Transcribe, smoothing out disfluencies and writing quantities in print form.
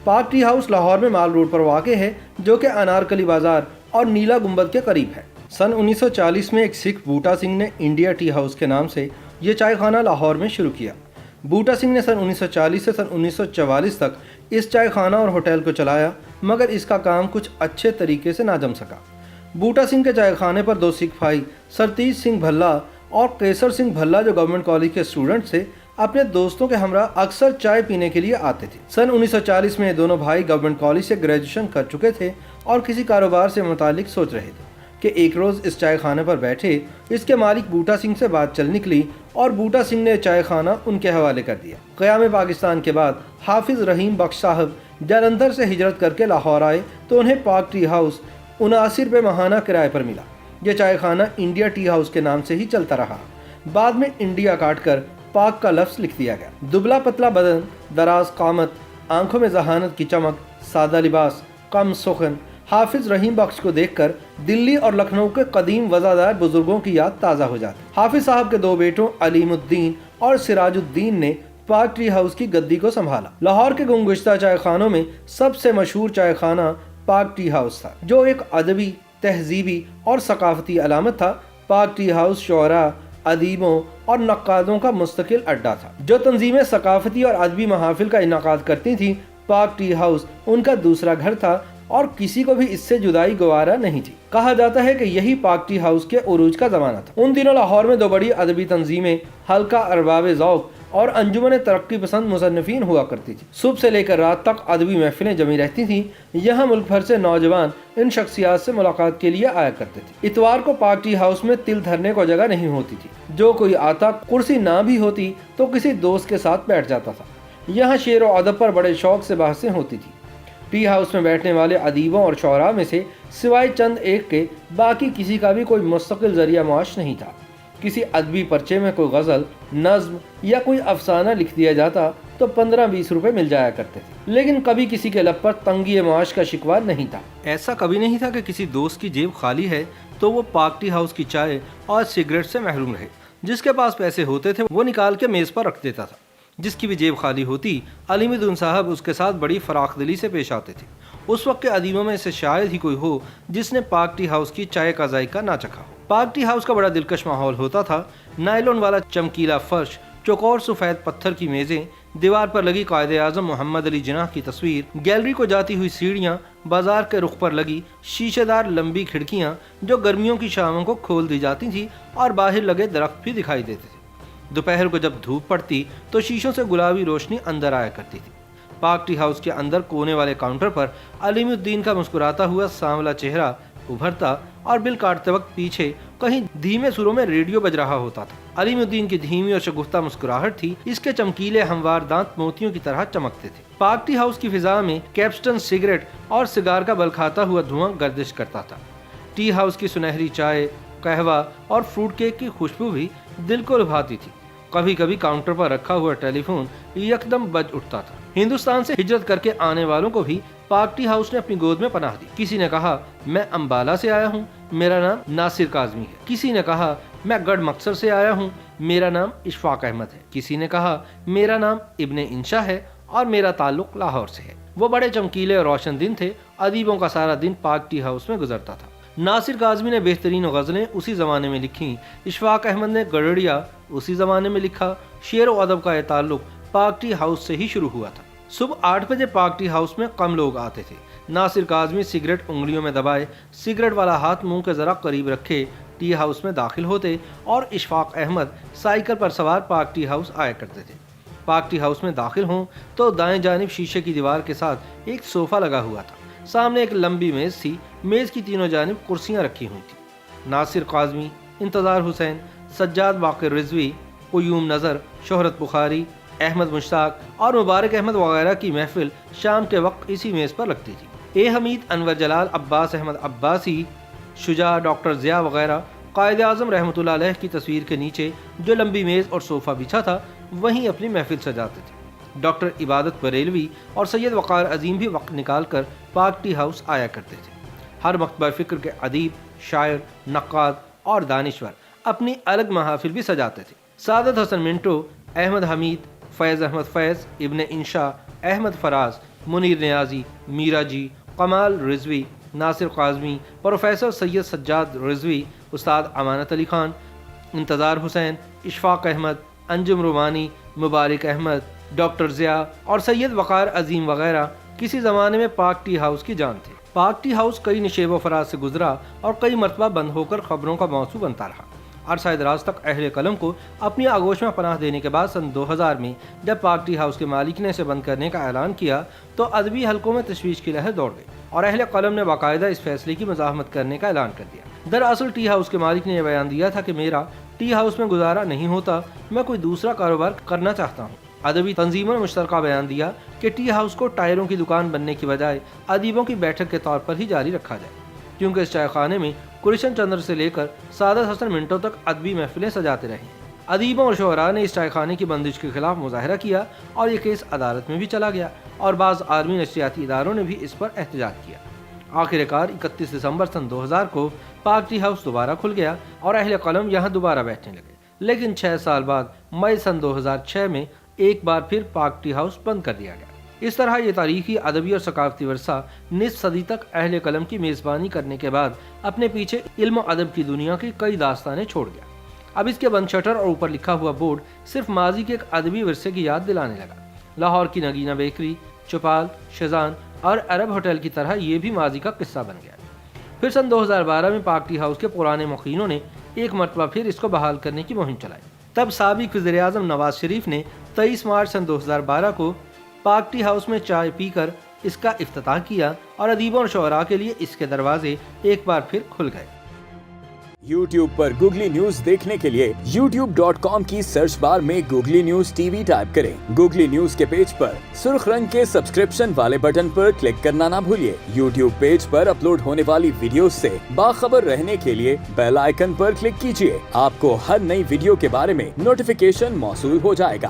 پاک T house Lahore میں مال road پر واقع ہے، جو کہ انارکلی بازار اور نیلا گنبد کے قریب ہے۔ سن 1940 میں ایک سکھ بوٹا سنگھ نے انڈیا ٹی ہاؤس کے نام سے یہ چائے خانہ لاہور میں شروع کیا۔ بوٹا سنگھ نے سن 1940 سے سن 1944 تک اس چائے خانہ اور ہوٹل کو چلایا، مگر اس کا کام کچھ اچھے طریقے سے نہ جم سکا۔ بوٹا سنگھ کے چائے خانے پر 2 سکھ بھائی سرتیج سنگھ بھلا اور کیسر سنگھ بھلا، جو گورنمنٹ کالج کے اسٹوڈنٹ تھے، اپنے دوستوں کے ہمراہ اکثر چائے پینے کے لیے آتے تھے۔ سن 1940 میں یہ دونوں بھائی گورنمنٹ کالج سے گریجویشن کر چکے تھے اور کسی کاروبار سے متعلق سوچ رہے تھے کہ ایک روز اس چائے خانے پر بیٹھے اس کے مالک بوٹا سنگھ سے بات چل نکلی اور بوٹا سنگھ نے چائے خانہ ان کے حوالے کر دیا۔ قیام پاکستان کے بعد حافظ رحیم بخش صاحب جلندھر سے ہجرت کر کے لاہور آئے تو انہیں پاک ٹی ہاؤس 79 روپے ماہانہ کرائے پر ملا۔ یہ چائے خانہ انڈیا ٹی ہاؤس کے نام سے ہی چلتا رہا۔ بعد میں انڈیا کاٹ کر پاک کا لفظ لکھ دیا گیا۔ دبلا پتلا بدن، دراز قامت، آنکھوں میں ذہانت کی چمک، سادہ لباس، کم سخن، حافظ رحیم بخش کو دیکھ کر دلی اور لکھنؤ کے قدیم وزادار بزرگوں کی یاد تازہ ہو جاتی۔ حافظ صاحب کے 2 بیٹوں علیم الدین اور سراج الدین نے پاک ٹی ہاؤس کی گدی کو سنبھالا۔ لاہور کے گمگشتہ چائے خانوں میں سب سے مشہور چائے خانہ پاک ٹی ہاؤس تھا، جو ایک ادبی، تہذیبی اور ثقافتی علامت تھا۔ پاک ٹی ہاؤس شعراء، ادیبوں اور نقادوں کا مستقل اڈا تھا۔ جو تنظیمیں ثقافتی اور ادبی محافل کا انعقاد کرتی تھیں، پاک ٹی ہاؤس ان کا دوسرا گھر تھا اور کسی کو بھی اس سے جدائی گوارا نہیں تھی۔ کہا جاتا ہے کہ یہی پاک ٹی ہاؤس کے عروج کا زمانہ تھا۔ ان دنوں لاہور میں 2 بڑی ادبی تنظیمیں حلقہ ارباب ذوق اور انجمن ترقی پسند مصنفین ہوا کرتی تھی۔ صبح سے لے کر رات تک ادبی محفلیں جمی رہتی تھیں۔ یہاں ملک بھر سے نوجوان ان شخصیات سے ملاقات کے لیے آیا کرتے تھے۔ اتوار کو پاک ٹی ہاؤس میں تل دھرنے کو جگہ نہیں ہوتی تھی۔ جو کوئی آتا، کرسی نہ بھی ہوتی تو کسی دوست کے ساتھ بیٹھ جاتا تھا۔ یہاں شعر و ادب پر بڑے شوق سے بحثیں ہوتی تھی۔ ٹی ہاؤس میں بیٹھنے والے ادیبوں اور شعراء میں سے سوائے چند ایک کے باقی کسی کا بھی کوئی مستقل ذریعہ معاش نہیں تھا۔ کسی ادبی پرچے میں کوئی غزل، نظم یا کوئی افسانہ لکھ دیا جاتا تو 15-20 روپے مل جایا کرتے تھے، لیکن کبھی کسی کے لب پر تنگی معاش کا شکوہ نہیں تھا۔ ایسا کبھی نہیں تھا کہ کسی دوست کی جیب خالی ہے تو وہ پاک ٹی ہاؤس کی چائے اور سگریٹ سے محروم رہے۔ جس کے پاس پیسے ہوتے تھے وہ نکال کے میز پر رکھ دیتا تھا۔ جس کی بھی جیب خالی ہوتی، علیم الدین صاحب اس کے ساتھ بڑی فراخ دلی سے پیش آتے تھے۔ اس وقت کے ادیبوں میں سے شاید ہی کوئی ہو جس نے پاک ٹی ہاؤس کی چائے کا ذائقہ نہ چکھا ہو۔ پاک ٹی ہاؤس کا بڑا دلکش ماحول ہوتا تھا۔ نائلون والا چمکیلا فرش، چوکور سفید پتھر کی میزیں، دیوار پر لگی قائد اعظم محمد علی جناح کی تصویر، گیلری کو جاتی ہوئی سیڑھیاں، بازار کے رخ پر لگی شیشے دار لمبی کھڑکیاں جو گرمیوں کی شاموں کو کھول دی جاتی تھیں اور باہر لگے درخت بھی دکھائی دیتے تھے۔ دوپہر کو جب دھوپ پڑتی تو شیشوں سے گلابی روشنی اندر آیا کرتی تھی۔ پاک ٹی ہاؤس کے اندر کونے والے کاؤنٹر پر علیم الدین کا مسکراتا ہوا سانولا چہرہ ابھرتا اور بل کاٹتے وقت پیچھے کہیں دھیمے سروں میں ریڈیو بج رہا ہوتا تھا۔ علیم الدین کی دھیمی اور شگفتہ مسکراہٹ تھی، اس کے چمکیلے ہموار دانت موتیوں کی طرح چمکتے تھے۔ پاک ٹی ہاؤس کی فضا میں کیپسٹن سگریٹ اور سگار کا بل کھاتا ہوا دھواں گردش کرتا تھا۔ ٹی ہاؤس کی سنہری چائے، قہوہ اور فروٹ کیک کی خوشبو بھی دل کو لبھاتی تھی۔ کبھی کبھی کاؤنٹر پر رکھا ہوا ٹیلی فون یکدم بج اٹھتا تھا۔ ہندوستان سے ہجرت کر کے آنے والوں کو بھی پاک ٹی ہاؤس نے اپنی گود میں پناہ دی۔ کسی نے کہا میں امبالہ سے آیا ہوں، میرا نام ناصر کاظمی ہے۔ کسی نے کہا میں گڑھ مکسر سے آیا ہوں، میرا نام اشفاق احمد ہے۔ کسی نے کہا میرا نام ابن انشا ہے اور میرا تعلق لاہور سے ہے۔ وہ بڑے چمکیلے اور روشن دن تھے۔ ادیبوں کا سارا دن پاک ٹی ہاؤس میں گزرتا تھا۔ ناصر کاظمی نے بہترین غزلیں اسی زمانے میں لکھیں، اشفاق احمد نے گڑڑیا اسی زمانے میں لکھا۔ شعر و ادب کا یہ تعلق پاک ٹی ہاؤس سے ہی شروع ہوا تھا۔ صبح 8 بجے پاک ٹی ہاؤس میں کم لوگ آتے تھے۔ ناصر کاظمی سگریٹ انگلیوں میں دبائے، سگریٹ والا ہاتھ منہ کے ذرا قریب رکھے ٹی ہاؤس میں داخل ہوتے اور اشفاق احمد سائیکل پر سوار پاک ٹی ہاؤس آیا کرتے تھے۔ پاک ٹی ہاؤس میں داخل ہوں تو دائیں جانب شیشے کی دیوار کے ساتھ ایک صوفہ لگا ہوا تھا۔ سامنے ایک لمبی میز تھی، میز کی تینوں جانب کرسیاں رکھی ہوئی تھیں۔ ناصر کاظمی، انتظار حسین، سجاد باقر رضوی، قیوم نظر، شہرت بخاری، احمد مشتاق اور مبارک احمد وغیرہ کی محفل شام کے وقت اسی میز پر لگتی تھی۔ اے حمید، انور جلال، عباس احمد عباسی، شجاع، ڈاکٹر ضیاء وغیرہ قائد اعظم رحمۃ اللہ علیہ کی تصویر کے نیچے جو لمبی میز اور صوفہ بچھا تھا وہیں اپنی محفل سجاتے تھے۔ ڈاکٹر عبادت بریلوی اور سید وقار عظیم بھی وقت نکال کر پاک ٹی ہاؤس آیا کرتے تھے۔ ہر مکتبہ فکر کے ادیب، شاعر، نقاد اور دانشور اپنی الگ محافل بھی سجاتے تھے۔ سعادت حسن منٹو، احمد حمید، فیض احمد فیض، ابن انشا، احمد فراز، منیر نیازی، میرا جی، کمال رضوی، ناصر قاظمی، پروفیسر سید سجاد رضوی، استاد امانت علی خان، انتظار حسین، اشفاق احمد، انجم رومانی، مبارک احمد، ڈاکٹر ضیاء اور سید وقار عظیم وغیرہ کسی زمانے میں پاک ٹی ہاؤس کی جان تھے۔ پاک ٹی ہاؤس کئی نشیب و فراز سے گزرا اور کئی مرتبہ بند ہو کر خبروں کا موضوع بنتا رہا۔ عرصہ دراز تک اہل قلم کو اپنی آغوش میں پناہ دینے کے بعد سن 2000 میں جب پاک ٹی ہاؤس کے مالک نے اسے بند کرنے کا اعلان کیا تو ادبی حلقوں میں تشویش کی لہر دوڑ گئی اور اہل قلم نے باقاعدہ اس فیصلے کی مزاحمت کرنے کا اعلان کر دیا۔ دراصل ٹی ہاؤس کے مالک نے یہ بیان دیا تھا کہ میرا ٹی ہاؤس میں گزارا نہیں ہوتا، میں کوئی دوسرا کاروبار کرنا چاہتا ہوں۔ ادبی تنظیموں نے مشترکہ بیان دیا کہ ٹی ہاؤس کو ٹائروں کی دکان بننے کی بجائے ادیبوں کی بیٹھک کے طور پر ہی جاری رکھا جائے، کیونکہ اس چائے خانے میں کرشن چندر سے لے کر سعادت حسن منٹو تک ادبی محفلیں سجاتے رہے۔ ادیبوں اور شعراء نے اس چائے خانے کی بندش کے خلاف مظاہرہ کیا اور یہ کیس عدالت میں بھی چلا گیا اور بعض عالمی نشریاتی اداروں نے بھی اس پر احتجاج کیا۔ آخر کار 31 دسمبر سن 2000 کو پاک ٹی ہاؤس دوبارہ کھل گیا اور اہل قلم یہاں دوبارہ بیٹھنے لگے، لیکن 6 سال بعد مئی سن 2006 میں ایک بار پھر پاک ٹی ہاؤس بند کر دیا گیا۔ اس طرح یہ تاریخی، ادبی اور ثقافتی ورثہ نصف صدی تک اہل قلم کی میزبانی کرنے کے بعد اپنے پیچھے علم و ادب کی دنیا کی کئی داستانیں چھوڑ گیا۔ اب اس کے بند شٹر اور اوپر لکھا ہوا بورڈ صرف ماضی کے ایک ادبی ورثے کی یاد دلانے لگا۔ لاہور کی نگینہ بیکری، چوپال، شیزان اور عرب ہوٹل کی طرح یہ بھی ماضی کا قصہ بن گیا۔ پھر سن 2012 میں پاک ٹی ہاؤس کے پرانے مقیموں نے ایک مرتبہ پھر اس کو بحال کرنے کی مہم چلائی۔ تب سابق وزیر اعظم نواز شریف نے 23 مارچ سن 2012 کو پاک ٹی ہاؤس میں چائے پی کر اس کا افتتاح کیا اور ادیبوں اور شعراء کے لیے اس کے دروازے ایک بار پھر کھل گئے۔ YouTube پر گوگلی نیوز دیکھنے کے لیے youtube.com کی سرچ بار میں googly news T V type کریں۔ گوگلی نیوز کے پیج پر سرخ رنگ کے سبسکرپشن والے بٹن پر کلک کرنا نہ بھولیے۔ YouTube پیج پر اپلوڈ ہونے والی ویڈیوز سے باخبر رہنے کے لیے بیل آئیکن پر کلک کیجیے۔ آپ کو ہر نئی ویڈیو کے بارے میں نوٹیفیکیشن موصول ہو جائے گا۔